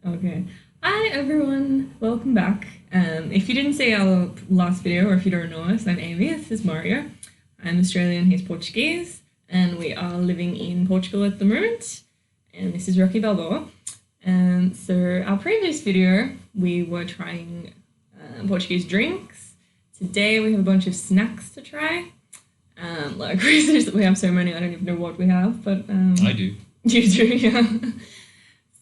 Okay. Hi everyone, welcome back. If you didn't see our last video or if you don't know us, I'm Amy, this is Mario. I'm Australian, he's Portuguese, and we are living in Portugal at the moment. And this is Rocky Balboa. So our previous video, we were trying Portuguese drinks. Today we have a bunch of snacks to try. Like we have so many, I don't even know what we have, but I do. You do, yeah.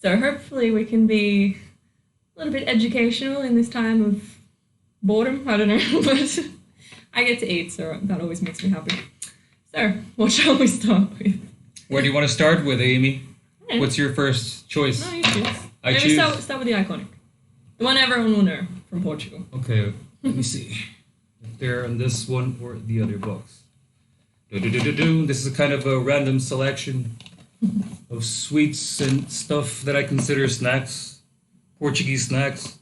So hopefully we can be a little bit educational in this time of boredom. I don't know, but I get to eat, so that always makes me happy. So, what shall we start with? Where do you want to start with, Amy? Yeah. What's your first choice? No, you choose. I Maybe choose. Start with the iconic. The one everyone will know from Portugal. Okay, let me see. If they're on this one or the other box. This is kind of a random selection of sweets and stuff that I consider snacks, Portuguese snacks.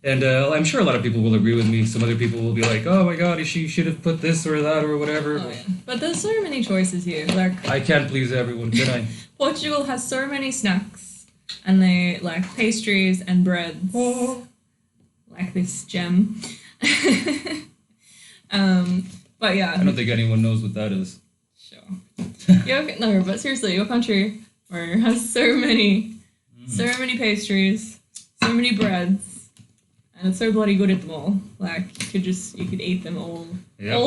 And I'm sure a lot of people will agree with me. Some other people will be like, oh my god, she should have put this or that or whatever. Oh, yeah. But there's so many choices here. Like, I can't please everyone, can I? Portugal has so many snacks, and they like pastries and breads. Oh. Like this gem. But yeah. I don't think anyone knows what that is. Sure. No, but seriously, your country has so many pastries, so many breads, and it's so bloody good at them all. Like you could eat them all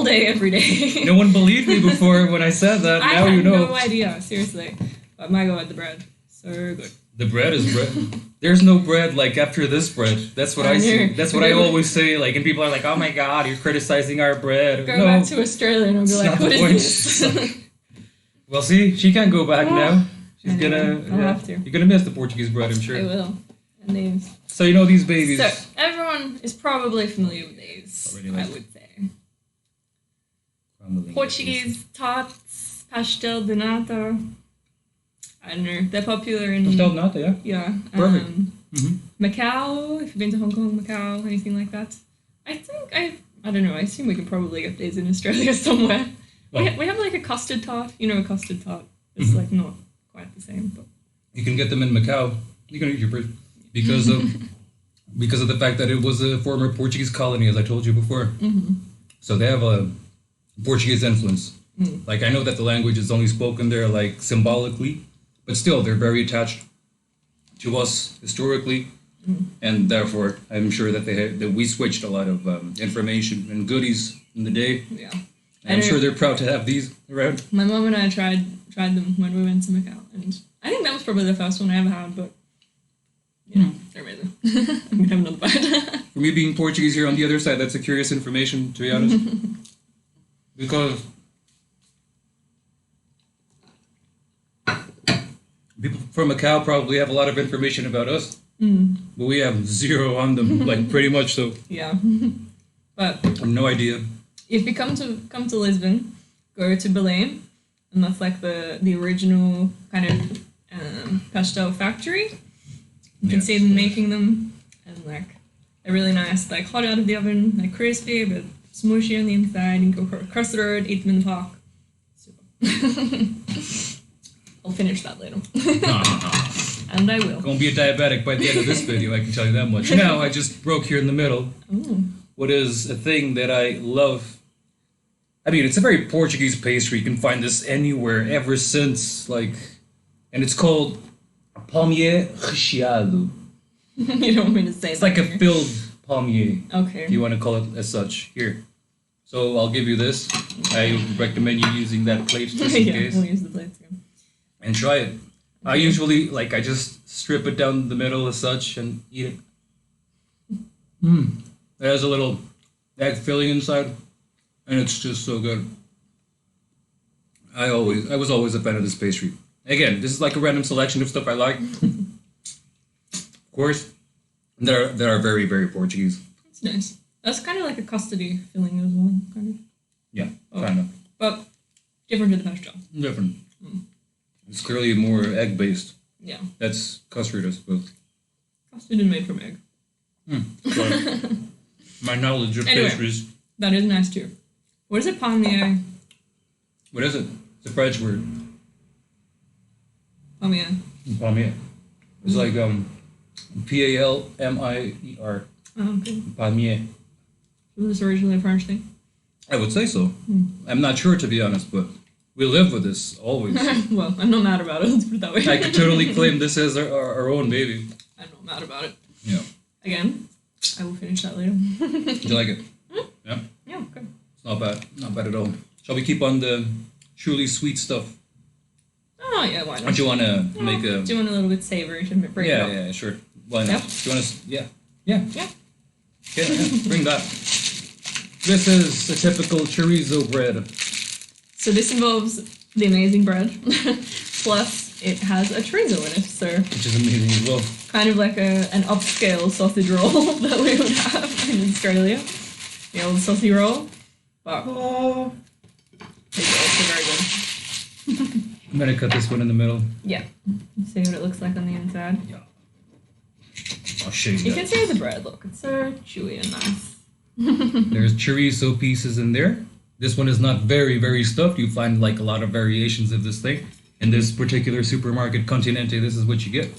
day, every day. No one believed me before when I said that. I now had you know. no idea, seriously. But my god, the bread, so good. The bread is bread. There's no bread like after this bread. That's what I see. That's what I always say. Like, and people are like, "Oh my god, you're criticizing our bread." Go back to Australia and I'll be like, "What is this?" Well, see, she can't go back now. She's I'll have to. You're gonna miss the Portuguese bread, I'm sure. I will. And these. So you know these babies. So everyone is probably familiar with these. Already I like would say. Crumbling Portuguese tarts, pastel de nata. I don't know. They're popular in pastel de nata, yeah. Yeah. Perfect. Macau. If you've been to Hong Kong, Macau, anything like that. I think I don't know. I assume we could probably get these in Australia somewhere. Oh. We have like a custard tart. You know, a custard tart. It's like not quite the same, but You can get them in Macau. You can eat your bread because of the fact that it was a former Portuguese colony, as I told you before. So they have a Portuguese influence. Like, I know that the language is only spoken there like symbolically, but still they're very attached to us historically, and therefore I'm sure that that we switched a lot of information and goodies in the day. yeah. And I'm sure they're proud to have these around. My mom and I tried them when we went to Macau, and I think that was probably the first one I ever had. But you know, they're amazing. I'm gonna have another bite. For me being Portuguese here on the other side, that's a curious information, to be honest. Because people from Macau probably have a lot of information about us, but we have zero on them, like pretty much so. Yeah, but I have no idea. if you come to Lisbon, go to Belém, and that's like the original kind of pastel factory. You can see them making them, and like they're really nice, like hot out of the oven, like crispy but smushy on the inside. You can go across the road, eat them in the park. Super. I'll finish that later. And I will. Gonna be a diabetic by the end of this video, I can tell you that much. Now, I just broke here in the middle. Ooh. What is a thing that I love. I mean, it's a very Portuguese pastry. You can find this anywhere ever since, like, and it's called palmier recheado. You don't want me to say It's that like a here. filled palmier, Okay. if you want to call it as such. Here. So I'll give you this. I recommend you using that plate just in Yeah, case. we'll use the plates again. And try it. I usually, like, I just strip it down the middle as such and eat it. It has a little egg filling inside, and it's just so good. I was always a fan of this pastry. Again, this is like a random selection of stuff I like. Of course, that are very, very Portuguese. It's nice. That's kind of like a custardy filling as well, kind of. Yeah, kind of. But different to the pastel. Different. It's clearly more egg-based. Yeah. That's custard, I suppose. Custard is made from egg. Sorry. My knowledge of Anyway. pastries. That is nice too. What is it, palmier? What is it? It's a French word. Palmier. Palmier. It's like Palmier. Oh, okay. Palmier. Was this originally a French thing? I would say so. I'm not sure, to be honest, but we live with this always. Well, I'm not mad about it, let's put it that way. I could totally claim this as our own baby. I'm not mad about it. Yeah. Again, I will finish that later. Do you like it? Yeah? Yeah, good. It's not bad. Not bad at all. Shall we keep on the truly sweet stuff? Oh, yeah, why not? Don't you want to make a... Doing a little bit savory to break it Yeah, up. yeah, sure. Why not? Yep. Do you want to... Yeah. Yeah. Yeah. Okay, yeah, bring that. This is a typical chorizo bread. So this involves the amazing bread, plus it has a chorizo in it, so Which is amazing as well. kind of like an upscale sausage roll that we would have in Australia. The old sausage roll. But it's also very good. I'm going to cut this one in the middle. Yeah. See what it looks like on the inside. Yeah. I'll show you You can that. see the bread, look, it's so chewy and nice. There's chorizo pieces in there. This one is not very, very stuffed. You find like a lot of variations of this thing. In this particular supermarket, Continente, this is what you get.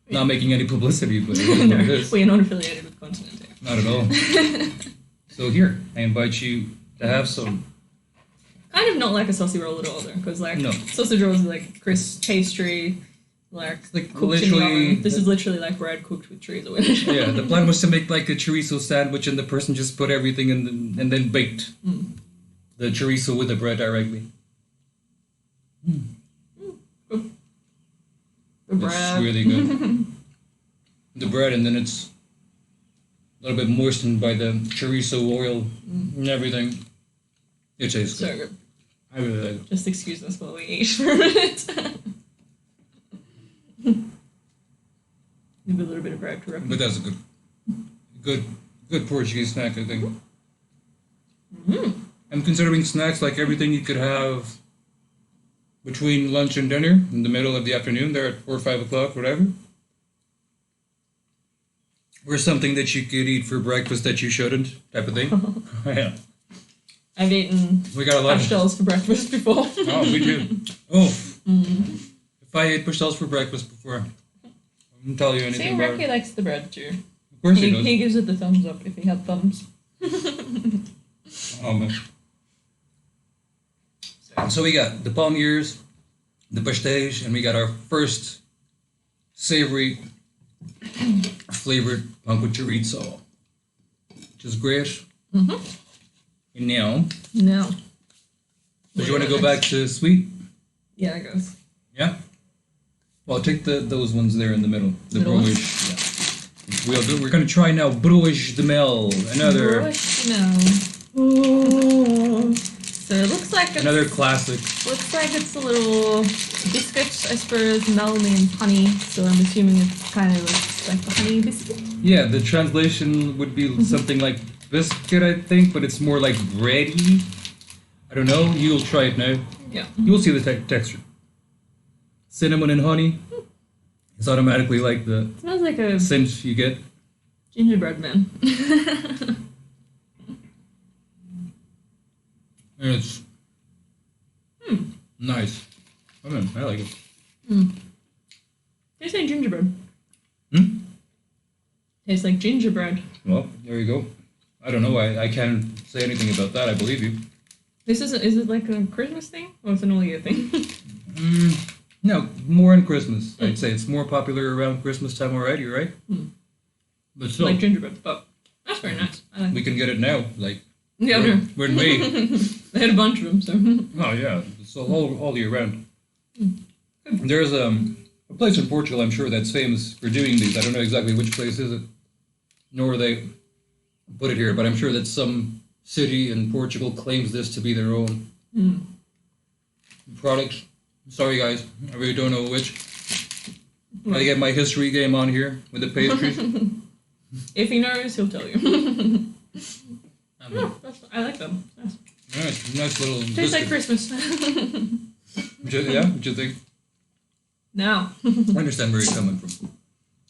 Not making any publicity, but it is what it is. We're not affiliated with Continente. Not at all. So here, I invite you to have some. Kind of not like a sausage roll at all, though, because like No. sausage rolls are like crisp pastry, like cooked in the literally- oven. This is literally like bread cooked with chorizo in it. Yeah, the plan was to make like a chorizo sandwich, and the person just put everything in and then baked the chorizo with the bread directly. The It's bread. really good. The bread, and then it's a little bit moistened by the chorizo oil and everything. It tastes So good. good. I really like it. Just excuse us while we eat for a minute. Maybe a little bit of bread to But that's a good Portuguese snack, I think. I'm considering snacks like everything you could have between lunch and dinner in the middle of the afternoon, there at 4 or 5 o'clock, whatever. Or something that you could eat for breakfast that you shouldn't, type of thing. Yeah. I've eaten We got a lot of... pastel's for breakfast before. Oh, me too. Oh. If I ate pastels for breakfast before, I wouldn't tell you anything See, about Ricky it. likes the bread too. Of course he does. He gives it the thumbs up if he had thumbs. Oh, man. So we got the palmiers, the pastéis, and we got our first savory flavored punk with chorizo, which is great. And now, No. do you want to go back to sweet? Yeah, it goes. Yeah? Well, take those ones there in the middle. The Middle ones? broish. Yeah. We're going to try now broish de mel. Another Oh. So it looks like it's, another classic. looks like it's a little biscuit, I suppose. Mel means honey, so I'm assuming it's kind of like a honey biscuit. Yeah, the translation would be something like biscuit, I think, but it's more like bready. I don't know. You'll try it now. Yeah. You'll see the texture. Cinnamon and honey. It's automatically like the It smells like a scent you get. gingerbread man. And it's nice. I mean, I like it. Tastes like gingerbread. Hmm? Tastes like gingerbread. Well, there you go. I don't know. I can't say anything about that. I believe you. Is it like a Christmas thing or it's an all year thing? No, more in Christmas. I'd say it's more popular around Christmas time already, right? But still, Like gingerbread, but that's very nice. I like we can get it now. Like, Yeah, we're, no. we're in May. They had a bunch of them, so. Oh yeah, it's all year round. There's a place in Portugal, I'm sure, that's famous for doing these. I don't know exactly which place is it, nor they put it here, but I'm sure that some city in Portugal claims this to be their own product. Sorry guys, I really don't know which. I get my history game on here with the pastries. If he knows, he'll tell you. I like them. Nice. Nice little. Tastes like biscuit. Christmas. Yeah, what you think? Now, I understand where you're coming from.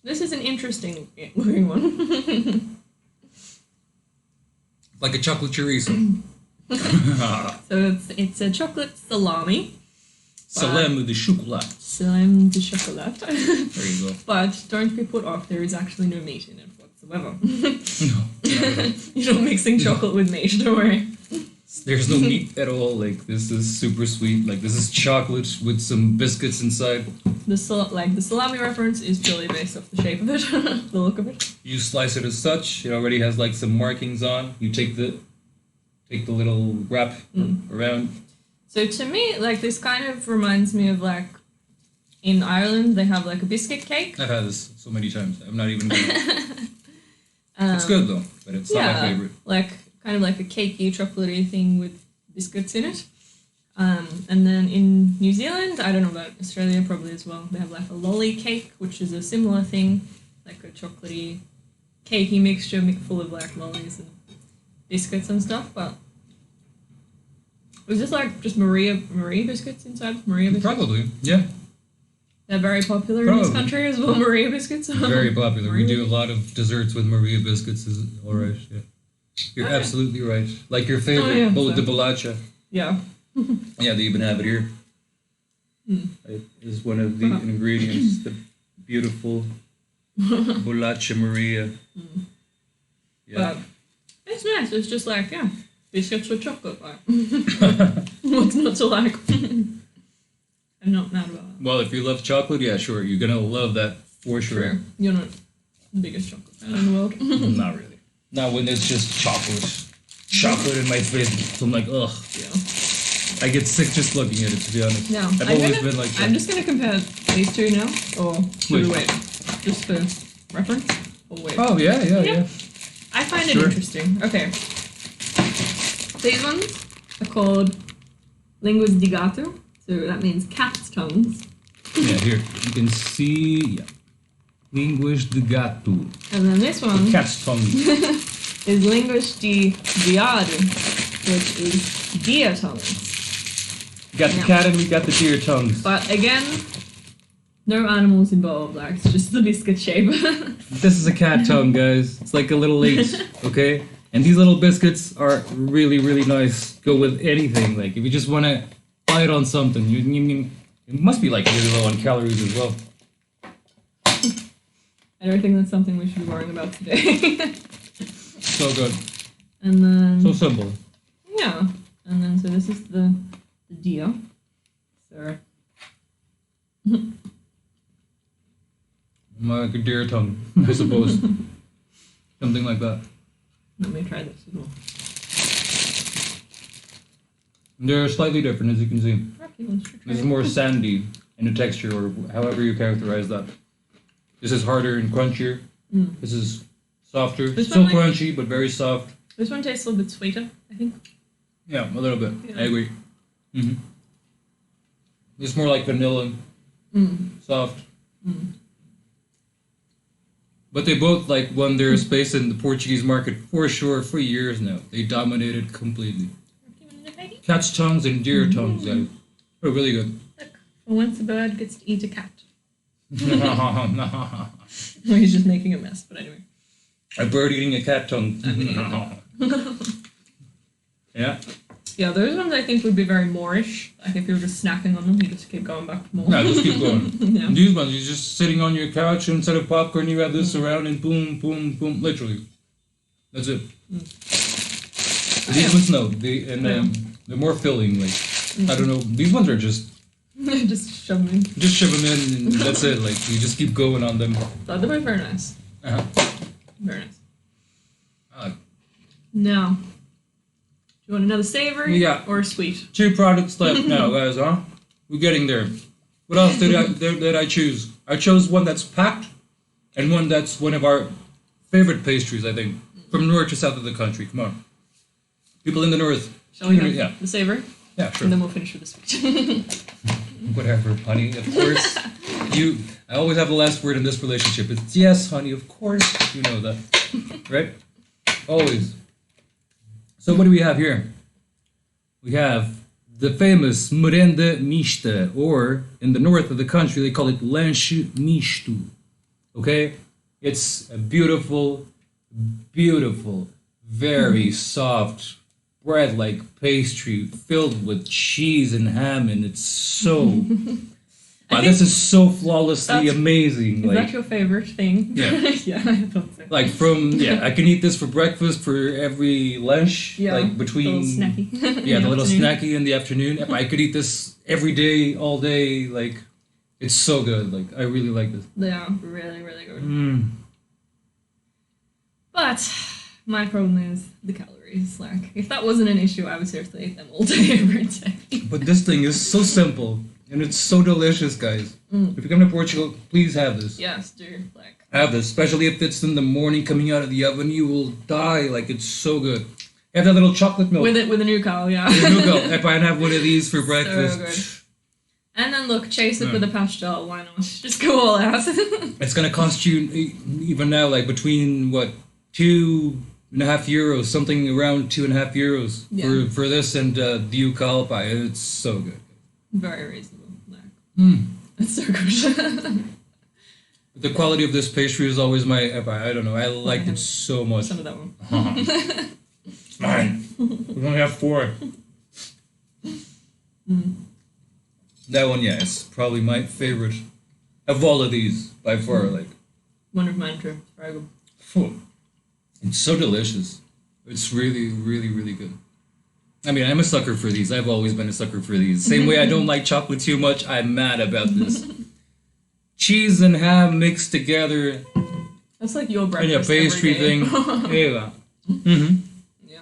this is an interesting looking one. Like a chocolate chorizo. So it's a chocolate salami Salem de chocolat. Salem de chocolat. There you go. But don't be put off, there is actually no meat in it whatsoever. No, not at all. You're not mixing chocolate with meat, don't worry. There's no meat at all. Like, this is super sweet. Like, this is chocolate with some biscuits inside. The salami reference is purely based off the shape of it, the look of it. You slice it as such. It already has like some markings on. You take the little wrap around. So to me, like, this kind of reminds me of, like, in Ireland they have like a biscuit cake. I've had this so many times. I'm not even gonna... It's good though, but it's not my favorite. Like kind of like a cakey, chocolatey thing with biscuits in it. And then in New Zealand, I don't know about Australia probably as well, they have like a lolly cake, which is a similar thing, like a chocolatey, cakey mixture full of like lollies and biscuits and stuff. But was this like just Marie biscuits inside? Maria biscuits? Probably, yeah. They're very popular in this country as well, Maria biscuits. Very popular. We do a lot of desserts with Maria biscuits. Is all right, yeah. You're absolutely right. Like your favorite, bolo de bolacha. Yeah. Yeah, they even have it here. It is one of the ingredients. The beautiful bolacha Maria. Yeah. But it's nice. It's just like, biscuits with chocolate. Like. What's not to like? I'm not mad about that. Well, if you love chocolate, yeah, sure. You're going to love that for sure. You're not the biggest chocolate fan in the world. Not really. Not when it's just chocolate. Chocolate in my face. I'm like, ugh. Yeah. I get sick just looking at it, to be honest. No. I've always been like that. I'm just going to compare these two now. Or should we wait? Just for reference? Or wait? Oh, yeah. I find it interesting. Okay. These ones are called linguas di gatto. So that means cat's tongues. Yeah, here. You can see, linguas de gato. And then this one Cat's tongue. is linguas di diado, which is deer tongues. We got the cat and we got the deer tongues. But again, no animals involved, like, it's just the biscuit shape. This is a cat tongue, guys. It's like a little eight, okay? And these little biscuits are really, really nice. Go with anything. Like, if you just want to bite on something, it must be like really low on calories as well. I don't think that's something we should be worrying about today. So good. And then... So simple. Yeah. And then, so this is the deer. So... Like a deer tongue, I suppose. Something like that. Let me try this as well. They're slightly different, as you can see. Okay, This is more sandy in the texture, or however you characterize that. This is harder and crunchier. This is softer. Still crunchy, but very soft. This one tastes a little bit sweeter, I think. Yeah, a little bit. Yeah. I agree. It's more like vanilla. Soft. But they both like won their space in the Portuguese market for sure for years now. They dominated completely. Cat's tongues and deer tongues, guys. They're really good. Look, for once a bird gets to eat a cat. No. Well, he's just making a mess, but anyway. A bird eating a cat tongue. Yeah. Yeah, those ones I think would be very Moorish. Like if you were just snacking on them, you just keep going back for more. Yeah, just keep going. Yeah. And these ones, you're just sitting on your couch instead of popcorn, you have this around and boom, boom, boom, literally. That's it. These ones, no. They're more filling, like, I don't know. These ones are just... just shove them in. Just shove them in and that's it. Like, you just keep going on them. They're both very nice. Uh-huh. Very nice. Now, do you want another savory or a sweet? 2 products left now, guys, huh? We're getting there. What else did I choose? I chose one that's packed and one that's one of our favorite pastries, I think, from north to south of the country. Come on. People in the north. Shall we have the savory? Yeah, sure. And then we'll finish with the sweet. Whatever, honey. Of course. I always have the last word in this relationship. It's yes, honey, of course. You know that. Right? Always. So what do we have here? We have the famous merenda mista, or in the north of the country they call it lanche misto. Okay? It's a beautiful, beautiful, very soft, bread, like pastry, filled with cheese and ham, and it's so. Wow, this is so flawlessly amazing. Is that your favorite thing? Yeah. Yeah, I thought so. Like I can eat this for breakfast, for every lunch, Yeah, like between. the little snacky. Yeah, the little afternoon. snacky in the afternoon. I could eat this every day, all day. Like, it's so good. Like, I really like this. Yeah, really, really good. Mm. But my problem is the calories. Like, if that wasn't an issue, I would seriously eat them all day, every day. But this thing is so simple and it's so delicious, guys. If you come to Portugal, please have this. Yes, do. Like, Have this, especially if it's in the morning coming out of the oven. You will die. Like, it's so good. Have that little chocolate milk. with a new cow, yeah. If I have one of these for breakfast. So good. And then look, chase it with a pastel. Why not? Just go all out. It's gonna cost you even now, like between what, €2.50, something around €2.50 for this and the Yucal pie. It's so good. Very reasonable. Like, it's so good. The quality of this pastry is always I don't know. I liked it so much. Some of that one. It's mine. We only have 4. That one, yeah, it's probably my favorite of all of these by far. Like, One of mine too. Very good. phew. It's so delicious. It's really, really, really good. I mean, I'm a sucker for these. I've always been a sucker for these. Same way I don't like chocolate too much, I'm mad about this. Cheese and ham mixed together That's like your in breakfast a pastry every day. thing. Yeah. Mm-hmm. Yeah.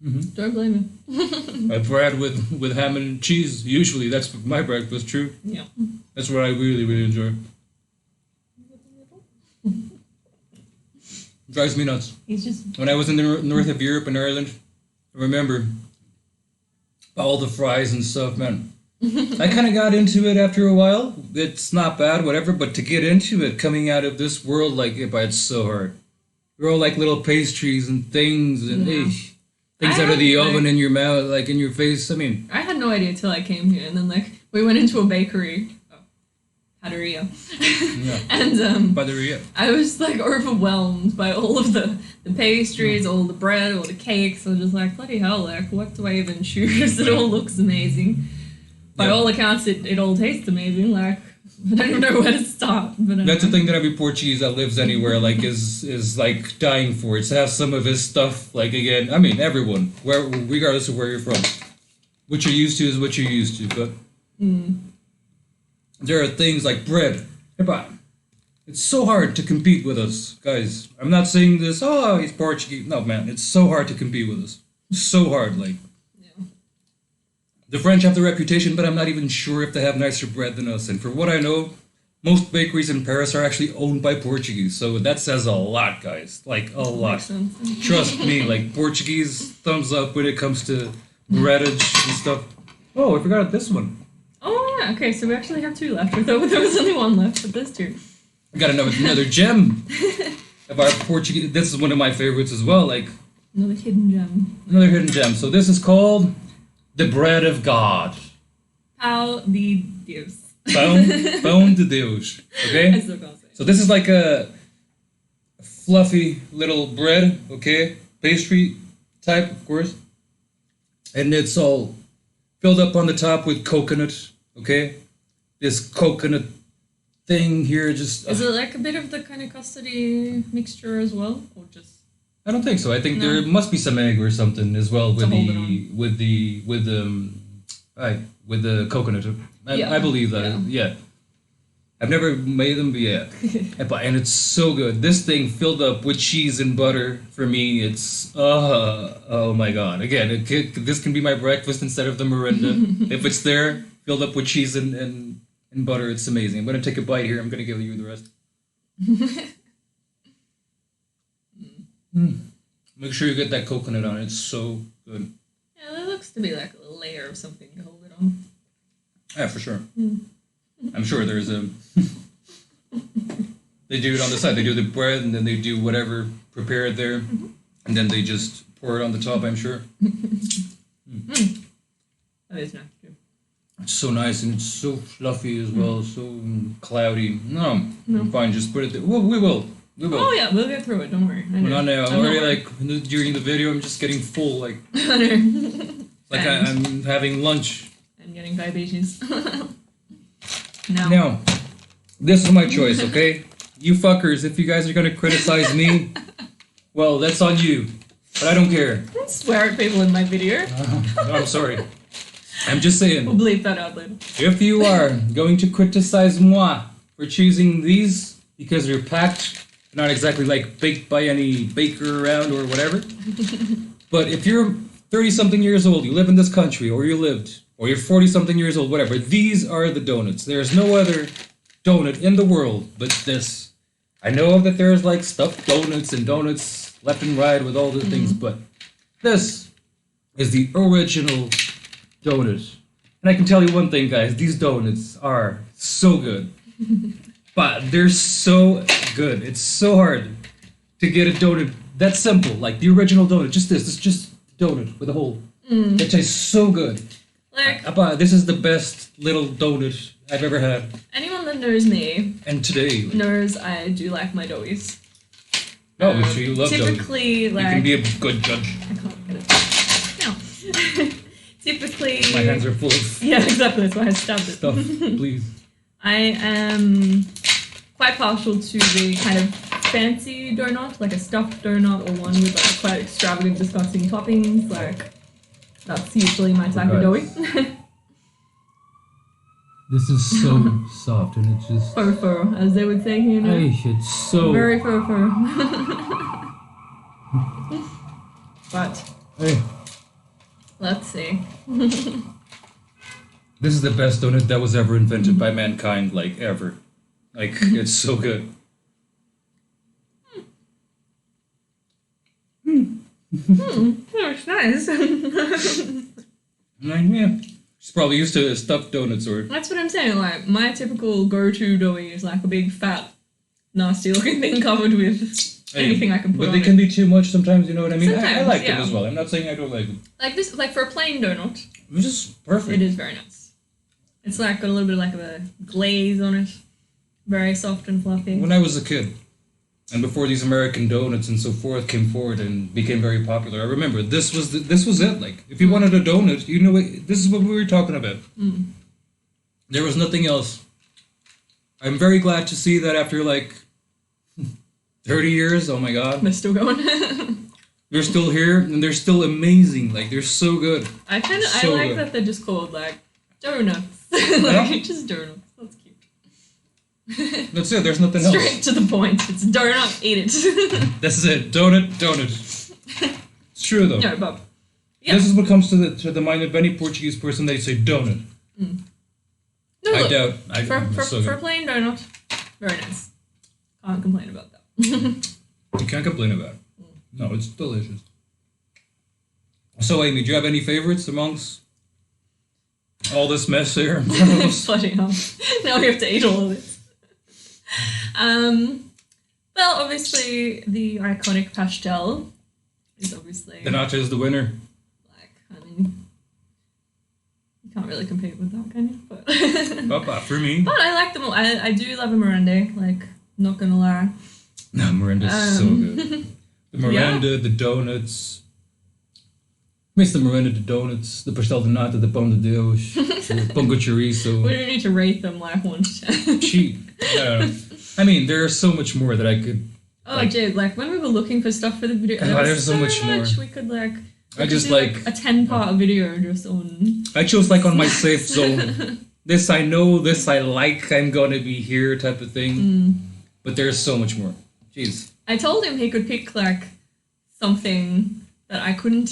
Mm-hmm. Don't blame me. A bread with ham and cheese. Usually that's my breakfast, true. Yeah. That's what I really, really enjoy. Drives me nuts. He's just When I was in the north of Europe and Ireland, I remember all the fries and stuff, man. I kind of got into it after a while. It's not bad, whatever, but to get into it, coming out of this world, like, it's so hard. They're all like little pastries and things, and things out of the oven in your mouth, like in your face. I mean, I had no idea till I came here, and then like we went into a bakery, padaria, and padaria. I was like overwhelmed by all of the pastries, all the bread, all the cakes. I was just like, bloody hell, like what do I even choose? It all looks amazing. By all accounts, it all tastes amazing. Like I don't even know where to start. But that's the thing that every Portuguese that lives anywhere like is like dying for. It's to have some of his stuff. Like again, I mean everyone, regardless of where you're from, what you're used to is what you're used to. But there are things like bread. It's so hard to compete with us, guys. I'm not saying this. Oh, he's Portuguese. No, man, it's so hard to compete with us. So hard, like. The French have the reputation, but I'm not even sure if they have nicer bread than us. And for what I know, most bakeries in Paris are actually owned by Portuguese. So that says a lot, guys. Like, a lot. Trust me, like, Portuguese thumbs up when it comes to breadage and stuff. Oh, I forgot this one. Oh, yeah. Okay, so we actually have 2 left. I thought there was only 1 left, but there's 2. I got another gem of our Portuguese. This is one of my favorites as well. Like, another hidden gem. Another hidden gem. So this is called the bread of God. Pão de Deus. Pão de Deus. Okay? I still can't say. So this is like a fluffy little bread, okay? Pastry type, of course. And it's all filled up on the top with coconut, okay? This coconut thing here just... Is it like a bit of the kind of custardy mixture as well? Or just... I don't think so. I think there must be some egg or something as well with the coconut. I believe that. Yeah. I've never made them, but yeah. And it's so good. This thing filled up with cheese and butter for me. It's oh my god. Again, this can be my breakfast instead of the merinda. If it's there, filled up with cheese and butter, it's amazing. I'm gonna take a bite here. I'm gonna give you the rest. Make sure you get that coconut on it. It's so good. Yeah, that looks to be like a layer of something to hold it on. Yeah, for sure. I'm sure there's a... They do it on the side. They do the bread, and then they do whatever prepared there, and then they just pour it on the top, I'm sure. That is nice, too. It's so nice, and it's so fluffy as well, so cloudy. No, fine, just put it there. Well, we will. We will. Oh yeah, we'll get through it. Don't worry. I know. We're not now. I'm I'm already not- during the video. I'm just getting full. Like I know. like And- I'm having lunch. and getting diabetes. no. Now, this is my choice. Okay, you fuckers. If you guys are gonna criticize me, well, that's on you. But I don't care. Don't swear at people in my video. No, I'm sorry. I'm just saying. We'll bleep that out later. If you are going to criticize moi for choosing these because they're packed, not exactly like baked by any baker around or whatever, but if you're 30-something years old, you live in this country, or you lived, or you're 40-something years old, whatever, these are the donuts. There's no other donut in the world but this. I know that there's like stuffed donuts and donuts left and right with all the things, but this is the original donut. And I can tell you one thing, guys, these donuts are so good. But they're so good. It's so hard to get a donut that simple, like the original donut. Just this. It's just donut with a hole. It tastes so good. Like, This is the best little donut I've ever had. anyone that knows me And today, knows I do like my doughies. I'm sure you love donuts. Typically, You like... can be a good judge. I can't get it. No. Typically... My hands are full of Yeah, exactly. That's why I stabbed it. stuff. Please. I am quite partial to the kind of fancy donut, like a stuffed donut or one with like quite extravagant, disgusting toppings. Like, that's usually my type of doughy. This is so soft and it's just... Faux, as they would say here. it's so... Very faux. But, Hey, let's see. this is the best donut that was ever invented by mankind, like, ever. Like, it's so good. That's nice. Yeah. She's probably used to stuffed donuts or... That's what I'm saying. Like, my typical go-to doughy is like a big, fat, nasty-looking thing covered with anything I can put But on they it. can be too much sometimes, you know what I mean? I Sometimes, like yeah. them as well. I'm not saying I don't like them. Like this, like for a plain donut, It's just perfect. it is very nice. It's like got a little bit of like a glaze on it, very soft and fluffy. When I was a kid, and before these American donuts and so forth came forward and became very popular, I remember this was it. Like, if you wanted a donut, you know, this is what we were talking about. There was nothing else. I'm very glad to see that after like 30 years, oh my god, They're still going. they're still here and they're still amazing. Like, they're so good. I So like good. that they're just called like donuts, like just donuts. That's cute. That's it. There's nothing else. Straight to the point. It's donut. Eat it. This is it. Donut. It's true though. No, but yeah. This is what comes to the mind of any Portuguese person. They say donut. No, I look, doubt. for a plain donut, very nice. Can't complain about that. You can't complain about it. No, it's delicious. So, Amy, do you have any favorites amongst all this mess here? Bloody hell. Now we have to eat all of this. Well, obviously, the iconic pastel is obviously The nacho is the winner. like, I mean, you can't really compete with that, can you? But, Papa, for me. but I like them all. I do love a meringue, like, not gonna lie. No, Miranda's so good. The Miranda, Yeah. the donuts. Miss the Miranda, the donuts, the pastel de nata, the pão de Deus, the pão com chorizo. We don't need to rate them like 1 to 10. Cheap. I mean, there is so much more that I could. Oh, like, dude, like when we were looking for stuff for the video, Oh, there was there's so much more. we could like. I just do, like. a 10-part video just on. I chose like on my safe zone. This I know, this I like, I'm gonna be here type of thing. But there's so much more. Jeez. I told him he could pick like something that I couldn't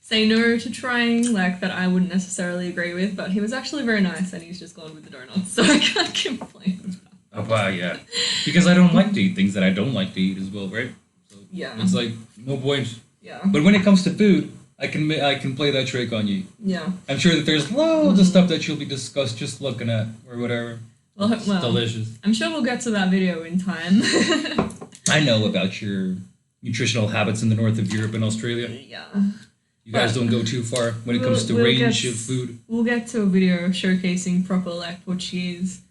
say no to trying, like that I wouldn't necessarily agree with, but he was actually very nice and he's just gone with the donuts, so I can't complain. Oh, wow, yeah. Because I don't like to eat things that I don't like to eat as well, right? So Yeah. it's like, no point. Yeah. But when it comes to food, I can play that trick on you. Yeah. I'm sure that there's loads of stuff that you'll be discussed just looking at or whatever. Well, It's well, delicious. I'm sure we'll get to that video in time. I know about your nutritional habits in the north of Europe and Australia. Yeah. You guys don't go too far when it comes to We'll range get- of food. We'll get to a video showcasing proper like Portuguese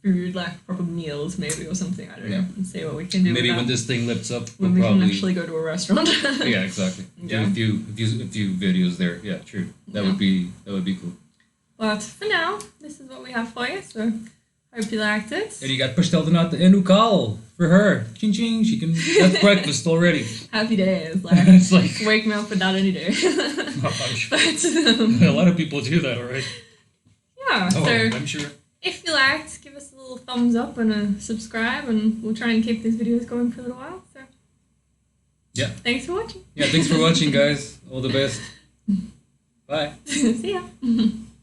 food, like proper meals maybe or something. I don't know. And see what we can do. Maybe with when that. this thing lifts up, When we'll we probably can actually go to a restaurant. yeah, exactly. Yeah. Do a few videos there. Yeah, true. That would be cool. But for now, this is what we have for you. So hope you liked it. And you got pushed out the enu call for her. Ching ching. She can have breakfast already. Happy days. Like, It's like wake me up for that any day. I'm sure. But A lot of people do that, right? yeah. Oh, So I'm sure. if you liked, give us a little thumbs up and a subscribe, and we'll try and keep these videos going for a little while. So Yeah. thanks for watching. Yeah, thanks for watching, guys. All the best. Bye. See ya.